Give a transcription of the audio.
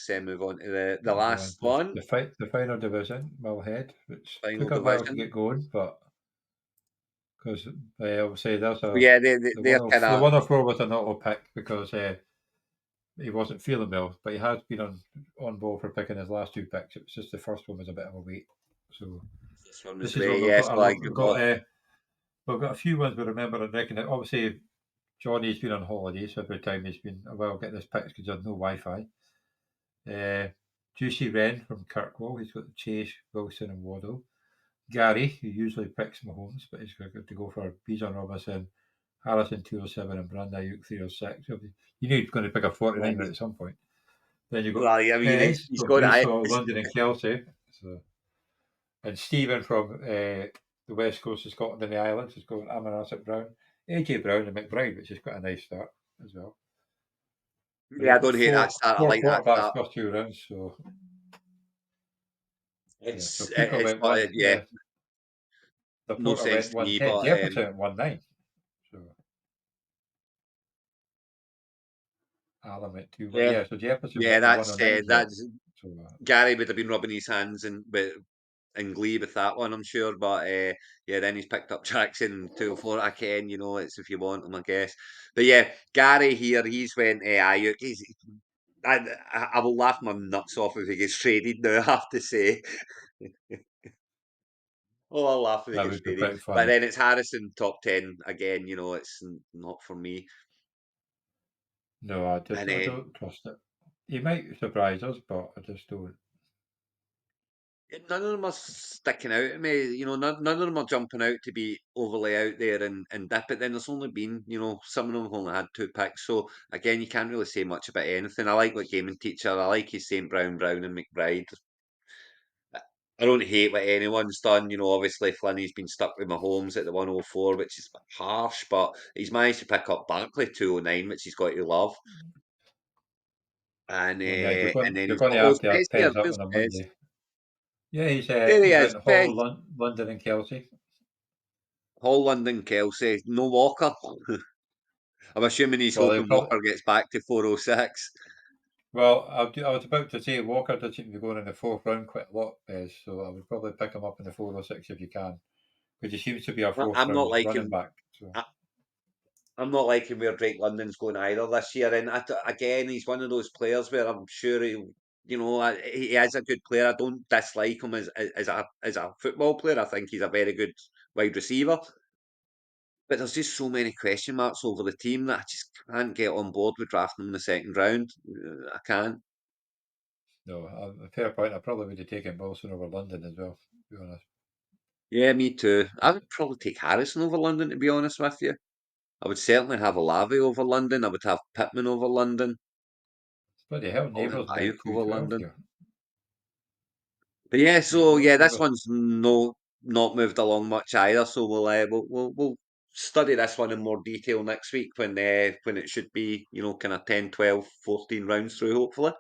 let's move on to the Go on last to one, the final division, Mull Head, which final took a while to division. get going, but because obviously there's But yeah, they're kind the of 104 was an auto pick because he wasn't feeling well, but he has been on ball for picking his last two picks. It was just the first one was a bit of a wait. So this one was this is what way, we've yeah. got. So I We've got a few ones we remember and reckon. Obviously, Johnny's been on holiday, so every time he's been, well, get this picks because there's no Wi-Fi. Juicy Wren from Kirkwall. He's got Chase, Wilson, and Waddle. Gary, who usually picks Mahomes, but he's got to go for Bijan Robinson, Harrison 207, and Brandon Ayuk 306. So you knew he was going to pick a 49 at some point. Then you've got well, I mean, Pez he's from got it. Breesall, London, and Kelsey. So, and Stephen from the west coast of Scotland and the Islands has got Amonasset Brown, AJ Brown, and McBride, which is quite a nice start as well. And Yeah, I you've got don't hate that start. I four like that quarterbacks start. first two rounds. So yeah, so Cooper It's went got one. yeah, no Laporta sense went to me, 110. but Jefferson went 19. So Allen went 2-1. yeah, Yeah, so Jefferson yeah, went the 109 slot. that's So Gary would have been rubbing his hands in glee with that one, I'm sure. But yeah, then he's picked up Jackson 204 again. You know, it's if you want him, I guess. But yeah, Gary here, he's went Ayuk. I will laugh my nuts off if he gets traded now. I have to say. Oh, I'll laugh if he that gets would be traded. pretty But funny. then it's Harrison top 10 again. You know, it's not for me. No, And I don't trust it. He might surprise us, but I just don't. none of them are sticking out to me. You know, none of them are jumping out to be overly out there and dip it. Then there's only been, you know, some of them have only had two picks. So again, you can't really say much about anything. I like what Gaming Teacher. I like his St. Brown, and McBride. I don't hate what anyone's done. You know, obviously Flinney's been stuck with Mahomes at the 104, which is a bit harsh, but he's managed to pick up Barkley 209, which he's got to love. Well, yeah, And then you're he's going got to have to Pez have here. Pez up There's on a Pez. Monday. Yeah, There he he's is, went Pez. Hall, London, and Kelsey. Holland and Kelsey. No Walker. I'm assuming he's Well, they hoping probably. Walker gets back to 406. Well, I was about to say Walker does seem to be going in the fourth round quite a lot, Pez. So I would probably pick him up in the 406 if you can, because he seems to be a fourth I'm not round running liking. back. So I- I'm not liking where Drake London's going either this year. And again, he's one of those players where I'm sure you know, he is a good player. I don't dislike him as a football player. I think he's a very good wide receiver. But there's just so many question marks over the team that I just can't get on board with drafting him in the second round. I can't. no, a fair point. I probably would have taken Wilson over London as well. To be honest, Yeah, me too. I would probably take Harrison over London, to be honest with you. I would certainly have Olave over London. I would have Pittman over London. bloody hell, I would have Neighbours went Ayuk over 212 London. here. But yeah, Yeah, so no, yeah, this Neighbours. one's not moved along much either. So we'll study this one in more detail next week when it should be, you know, kind of 10, 12, 14 rounds through, hopefully.